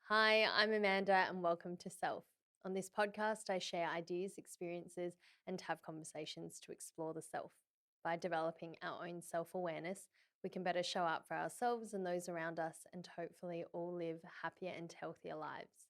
Hi, I'm Amanda, and welcome to Self. On this podcast, I share ideas, experiences, and have conversations to explore the self. By developing our own self awareness, we can better show up for ourselves and those around us, and hopefully all live happier and healthier lives.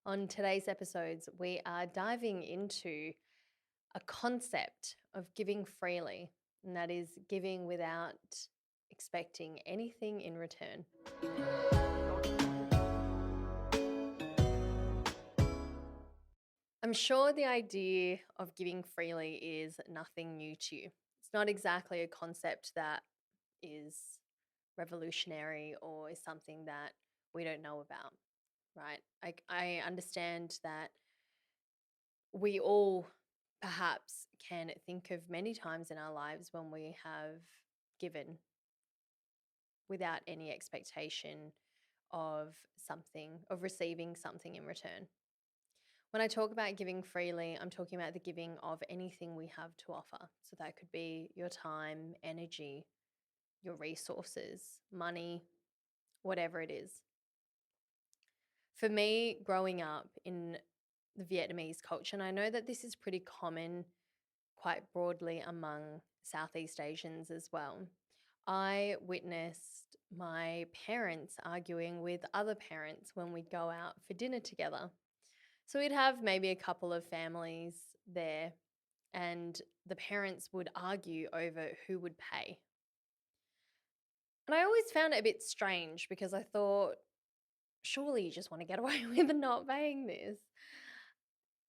On today's episodes, we are diving into a concept of giving freely, and that is giving without expecting anything in return. I'm sure the idea of giving freely is nothing new to you. It's not exactly a concept that is revolutionary or is something that we don't know about, right? I understand that we all perhaps can think of many times in our lives when we have given without any expectation of something, of receiving something in return. When I talk about giving freely, I'm talking about the giving of anything we have to offer. So that could be your time, energy, your resources, money, whatever it is. For me, growing up in the Vietnamese culture, and I know that this is pretty common quite broadly among Southeast Asians as well, I witnessed my parents arguing with other parents when we'd go out for dinner together. So we'd have maybe a couple of families there, and the parents would argue over who would pay. And I always found it a bit strange because I thought, surely you just want to get away with not paying this.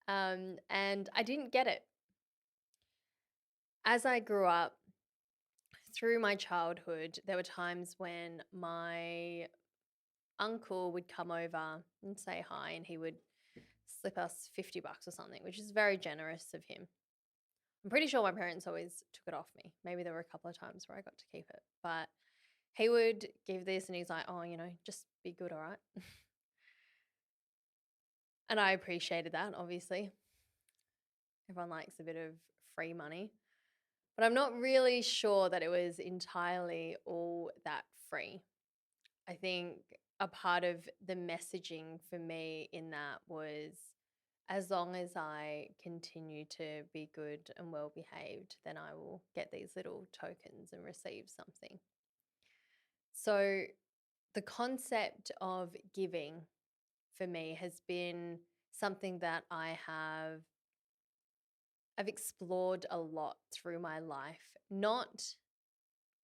And I didn't get it. As I grew up through my childhood, there were times when my uncle would come over and say hi, and he would slip us $50 or something, which is very generous of him. I'm pretty sure my parents always took it off me. Maybe there were a couple of times where I got to keep it. But he would give this and he's like, oh, just be good, all right? And I appreciated that, obviously. Everyone likes a bit of free money. But I'm not really sure that it was entirely all that free. I think a part of the messaging for me in that was, as long as I continue to be good and well behaved, then I will get these little tokens and receive something. So, the concept of giving for me has been something that I've explored a lot through my life, not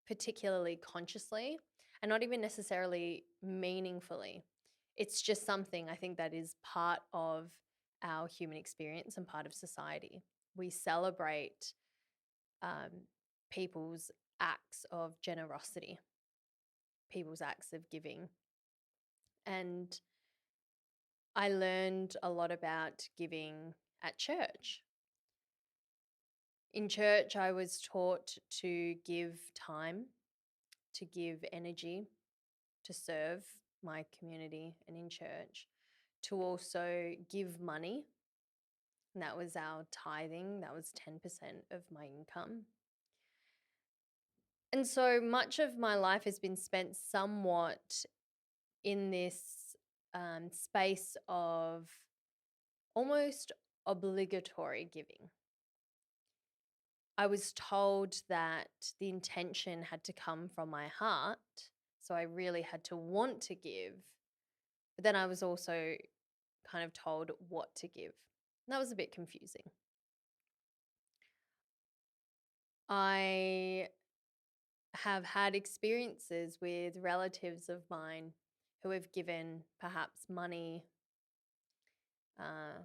particularly consciously and not even necessarily meaningfully. It's just something I think that is part of our human experience and part of society. We celebrate people's acts of generosity, people's acts of giving. And I learned a lot about giving at church. In church, I was taught to give time, to give energy, to serve my community and in church, to also give money. And that was our tithing, that was 10% of my income. And so much of my life has been spent somewhat in this space of almost obligatory giving. I was told that the intention had to come from my heart, so I really had to want to give. But then I was also kind of told what to give. And that was a bit confusing. I have had experiences with relatives of mine who have given perhaps money. Uh,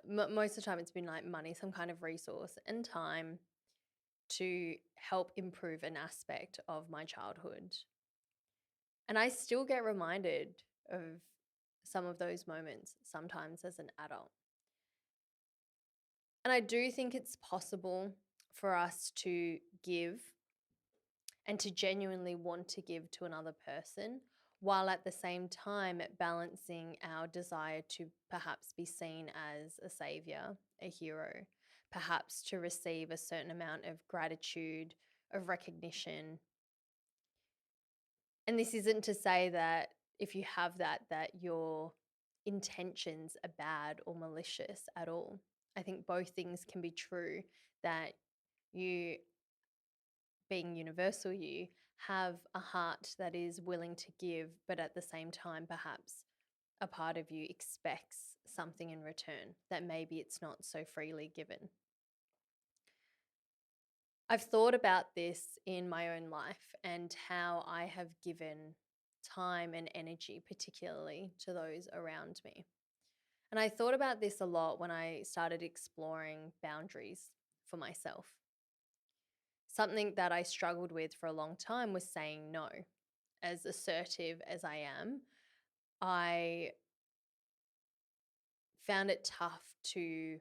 most of the time it's been like money, some kind of resource and time to help improve an aspect of my childhood. And I still get reminded of some of those moments sometimes as an adult. And I do think it's possible for us to give and to genuinely want to give to another person, while at the same time balancing our desire to perhaps be seen as a savior, a hero, perhaps to receive a certain amount of gratitude, of recognition. And this isn't to say that if you have that your intentions are bad or malicious at all. I think both things can be true, that you, being universal you, have a heart that is willing to give, but at the same time, perhaps a part of you expects something in return that maybe it's not so freely given. I've thought about this in my own life and how I have given time and energy, particularly to those around me. And I thought about this a lot when I started exploring boundaries for myself. Something that I struggled with for a long time was saying no. As assertive as I am, I found it tough to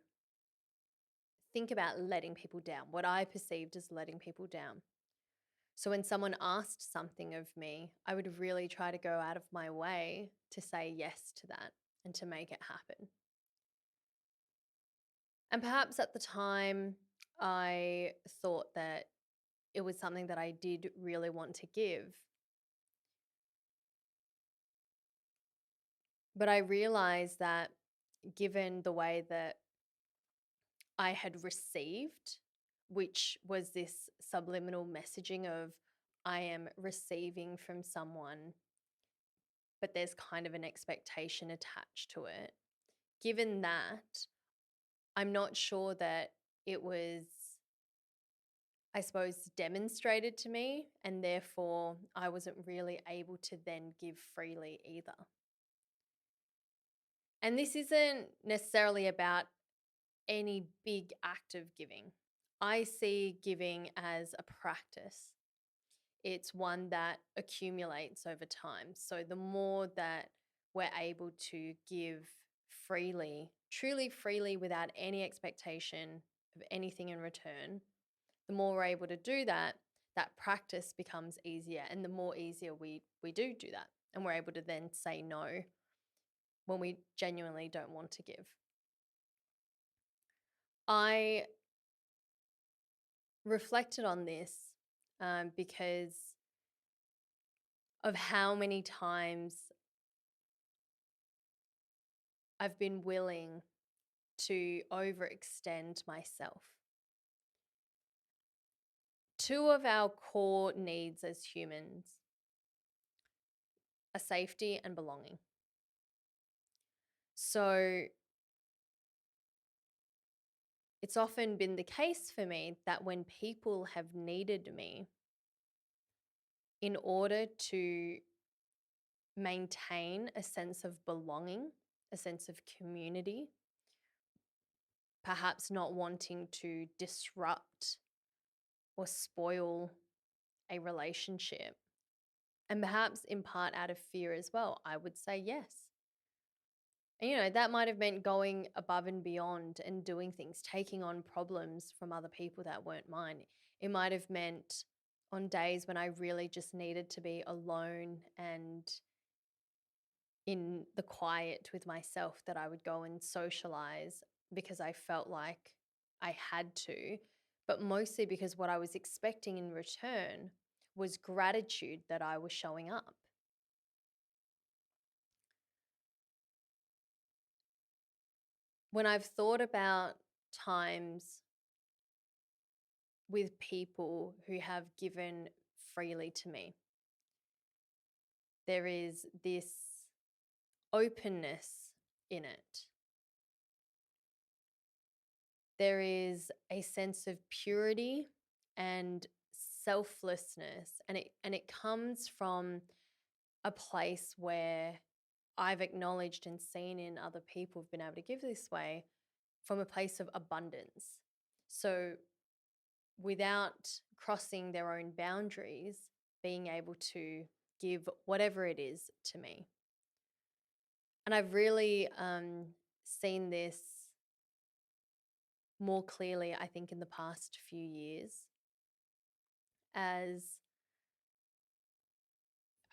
think about letting people down, what I perceived as letting people down. So when someone asked something of me, I would really try to go out of my way to say yes to that and to make it happen. And perhaps at the time, I thought that it was something that I did really want to give. But I realized that given the way that I had received, which was this subliminal messaging of I am receiving from someone, but there's kind of an expectation attached to it. Given that, I'm not sure that it was, I suppose, demonstrated to me, and therefore I wasn't really able to then give freely either. And this isn't necessarily about any big act of giving. I see giving as a practice. It's one that accumulates over time. So the more that we're able to give freely, truly freely, without any expectation of anything in return, the more we're able to do that, that practice becomes easier. And the more easier we do that. And we're able to then say no when we genuinely don't want to give. I reflected on this because of how many times I've been willing to overextend myself. Two of our core needs as humans are safety and belonging. So it's often been the case for me that when people have needed me, in order to maintain a sense of belonging, a sense of community, perhaps not wanting to disrupt or spoil a relationship, and perhaps in part out of fear as well, I would say yes. And that might have meant going above and beyond and doing things, taking on problems from other people that weren't mine. It might have meant on days when I really just needed to be alone and in the quiet with myself, that I would go and socialize because I felt like I had to, but mostly because what I was expecting in return was gratitude that I was showing up. When I've thought about times with people who have given freely to me, there is this openness in it. There is a sense of purity and selflessness, and it comes from a place where I've acknowledged and seen in other people who've been able to give this way, from a place of abundance. So without crossing their own boundaries, being able to give whatever it is to me. And I've really seen this more clearly, I think, in the past few years, as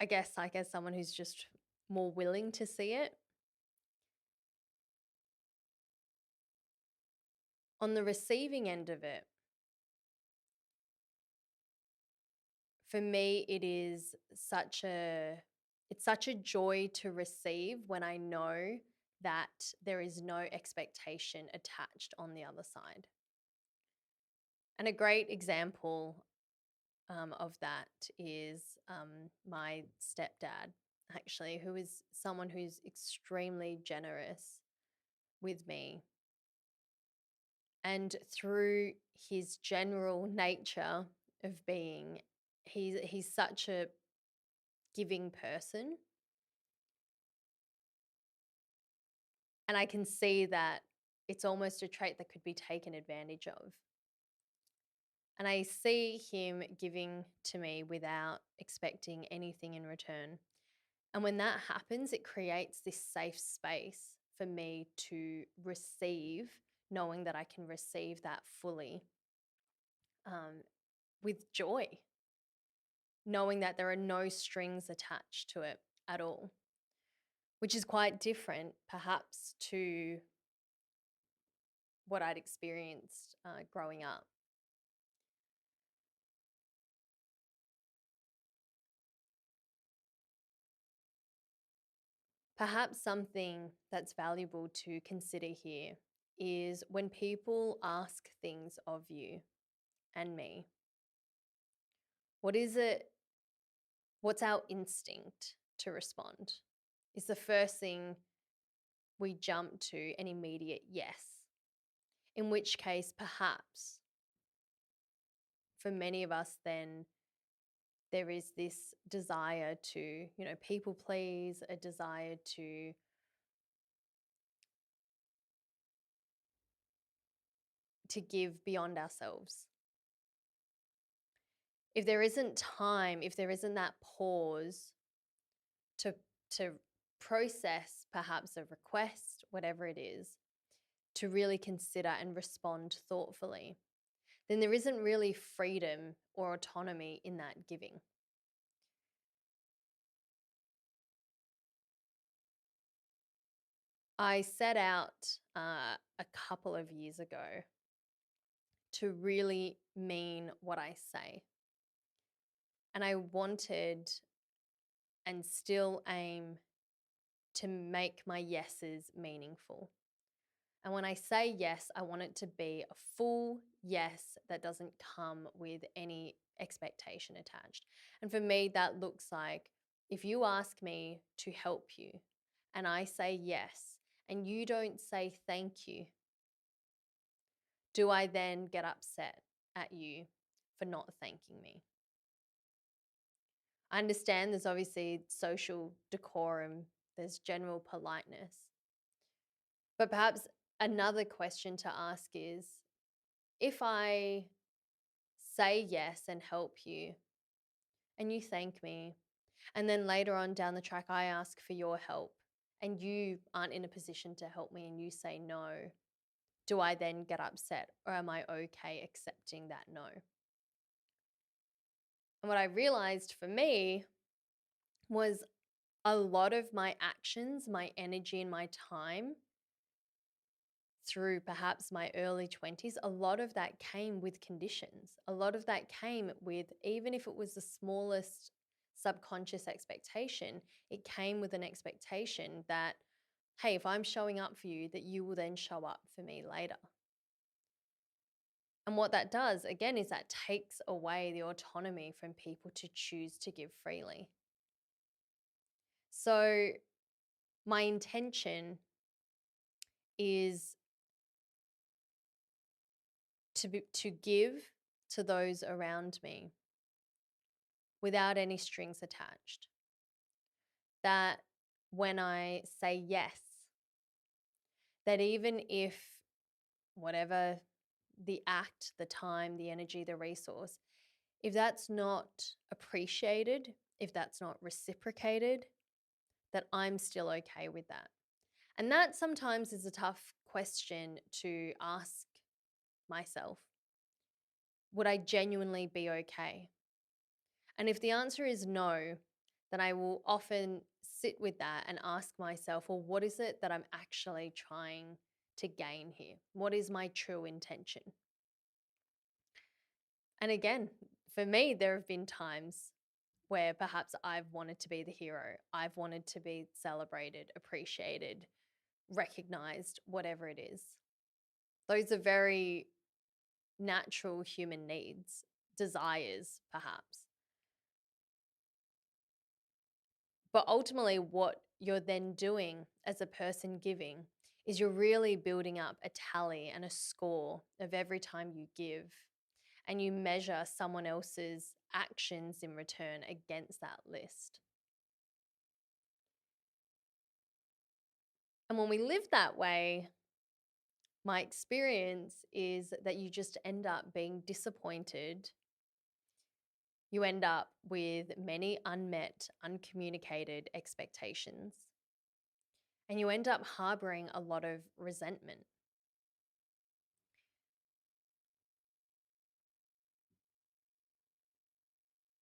I guess, like, as someone who's just more willing to see it. On the receiving end of it, for me, it is such a It's such a joy to receive when I know that there is no expectation attached on the other side. And a great example of that is my stepdad, actually, who is someone who's extremely generous with me. And through his general nature of being, he's such a giving person. And I can see that it's almost a trait that could be taken advantage of. And I see him giving to me without expecting anything in return. And when that happens, it creates this safe space for me to receive, knowing that I can receive that fully with joy, knowing that there are no strings attached to it at all, which is quite different perhaps to what I'd experienced growing up. Perhaps something that's valuable to consider here is when people ask things of you and me, what is it? What's our instinct to respond? Is the first thing we jump to an immediate yes? In which case, perhaps for many of us, then there is this desire to, people please, a desire to give beyond ourselves. If there isn't time, if there isn't that pause to to process perhaps a request, whatever it is, to really consider and respond thoughtfully, then there isn't really freedom or autonomy in that giving. I set out a couple of years ago to really mean what I say. And I wanted and still aim to make my yeses meaningful. And when I say yes, I want it to be a full yes that doesn't come with any expectation attached. And for me, that looks like if you ask me to help you and I say yes, and you don't say thank you, do I then get upset at you for not thanking me? I understand there's obviously social decorum, there's general politeness. But perhaps another question to ask is, if I say yes and help you and you thank me, and then later on down the track, I ask for your help and you aren't in a position to help me and you say no, do I then get upset or am I okay accepting that no? And what I realized for me was a lot of my actions, my energy, and my time through perhaps my early 20s, a lot of that came with conditions. A lot of that came with, even if it was the smallest subconscious expectation, it came with an expectation that, hey, if I'm showing up for you, that you will then show up for me later. And what that does, again, is that takes away the autonomy from people to choose to give freely. So, my intention is to give to those around me without any strings attached. That when I say yes, that even if whatever the act, the time, the energy, the resource, if that's not appreciated, if that's not reciprocated, that I'm still okay with that. And that sometimes is a tough question to ask myself. Would I genuinely be okay? And if the answer is no, then I will often sit with that and ask myself, well, what is it that I'm actually trying to gain here? What is my true intention? And again, for me, there have been times where perhaps I've wanted to be the hero. I've wanted to be celebrated, appreciated, recognized, whatever it is. Those are very natural human needs, desires, perhaps. But ultimately, what you're then doing as a person giving is you're really building up a tally and a score of every time you give. And you measure someone else's actions in return against that list. And when we live that way, my experience is that you just end up being disappointed. You end up with many unmet, uncommunicated expectations. And you end up harboring a lot of resentment.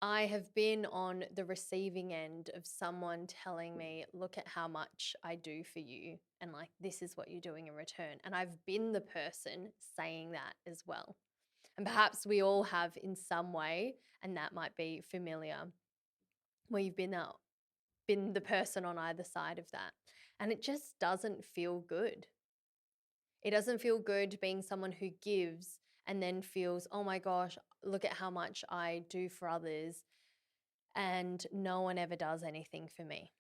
I have been on the receiving end of someone telling me, look at how much I do for you. And like, this is what you're doing in return. And I've been the person saying that as well. And perhaps we all have in some way, and that might be familiar, where you've been the person on either side of that. And it just doesn't feel good. It doesn't feel good being someone who gives and then feels, oh my gosh, look at how much I do for others, and no one ever does anything for me.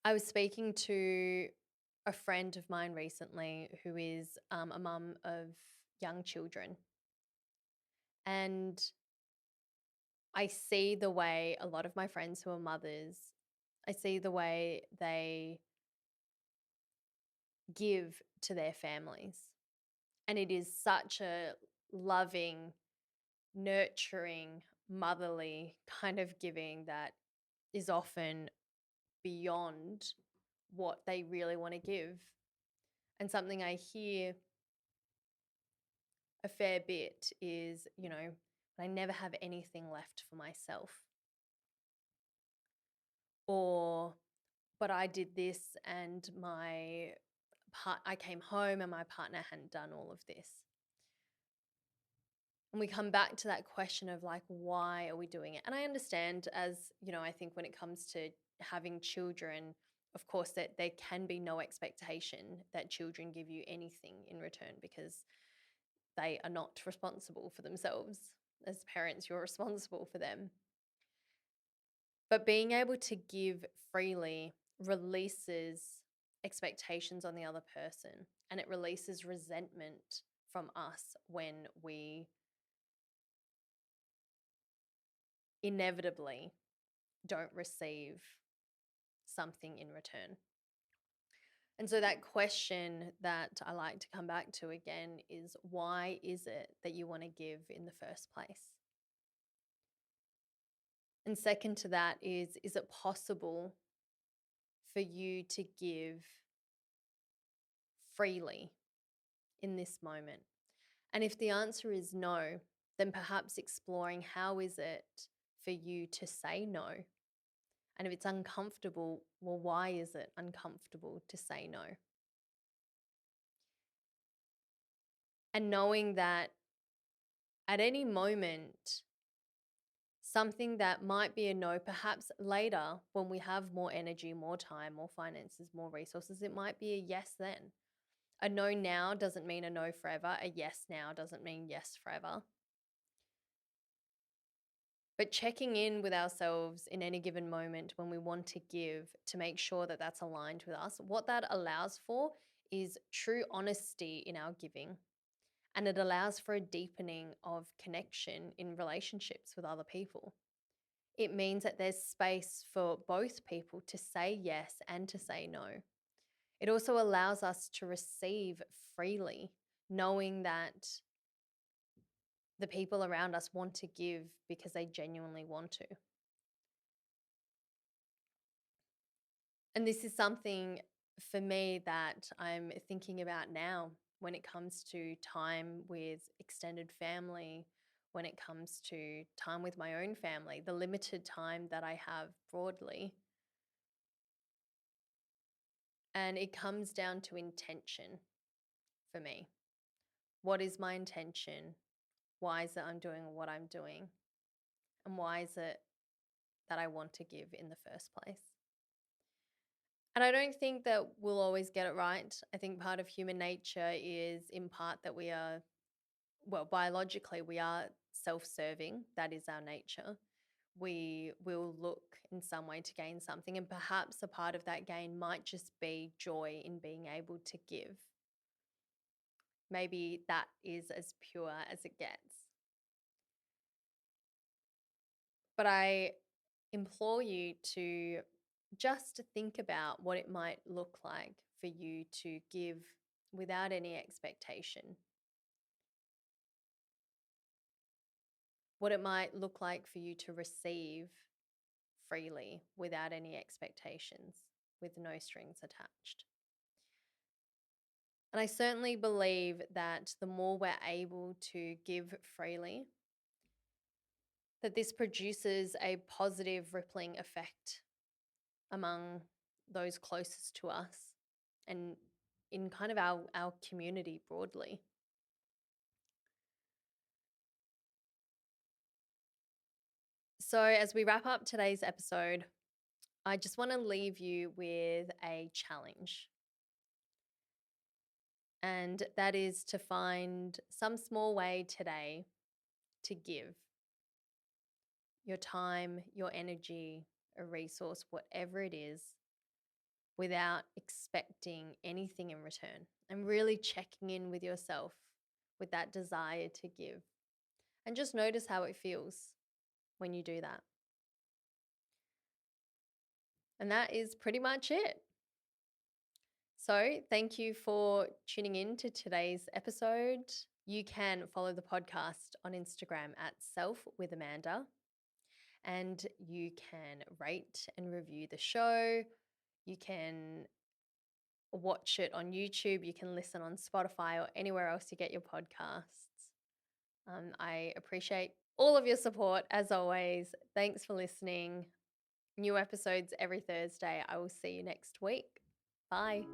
I was speaking to a friend of mine recently who is a mum of young children. And I see the way a lot of my friends who are mothers, I see the way they give to their families. And it is such a loving, nurturing, motherly kind of giving that is often beyond what they really want to give. And something I hear a fair bit is, I never have anything left for myself. Or, but I did this and I came home and my partner hadn't done all of this. And we come back to that question of like, why are we doing it? And I understand, as I think when it comes to having children, of course, that there can be no expectation that children give you anything in return, because they are not responsible for themselves. As parents, you're responsible for them. But being able to give freely releases expectations on the other person, and it releases resentment from us when we inevitably don't receive something in return. And so that question that I like to come back to again is, why is it that you want to give in the first place? And second to that is it possible for you to give freely in this moment? And if the answer is no, then perhaps exploring how is it for you to say no? And if it's uncomfortable, well, why is it uncomfortable to say no? And knowing that at any moment, something that might be a no, perhaps later when we have more energy, more time, more finances, more resources, it might be a yes then. A no now doesn't mean a no forever. A yes now doesn't mean yes forever. But checking in with ourselves in any given moment when we want to give, to make sure that that's aligned with us, what that allows for is true honesty in our giving. And it allows for a deepening of connection in relationships with other people. It means that there's space for both people to say yes and to say no. It also allows us to receive freely, knowing that the people around us want to give because they genuinely want to. And this is something for me that I'm thinking about now when it comes to time with extended family, when it comes to time with my own family, the limited time that I have broadly. And it comes down to intention for me. What is my intention? Why is it I'm doing what I'm doing? And why is it that I want to give in the first place? And I don't think that we'll always get it right. I think part of human nature is in part that we are, well, biologically, we are self serving. That is our nature. We will look in some way to gain something. And perhaps a part of that gain might just be joy in being able to give. Maybe that is as pure as it gets. But I implore you to just think about what it might look like for you to give without any expectation. What it might look like for you to receive freely without any expectations, with no strings attached. And I certainly believe that the more we're able to give freely, that this produces a positive rippling effect among those closest to us and in kind of our community broadly. So, as we wrap up today's episode, I just want to leave you with a challenge. And that is to find some small way today to give your time, your energy, a resource, whatever it is, without expecting anything in return. And really checking in with yourself with that desire to give. And just notice how it feels when you do that. And that is pretty much it. So, thank you for tuning in to today's episode. You can follow the podcast on Instagram at Self with Amanda, and you can rate and review the show. You can watch it on YouTube. You can listen on Spotify or anywhere else you get your podcasts. I appreciate all of your support as always. Thanks for listening. New episodes every Thursday. I will see you next week. Bye.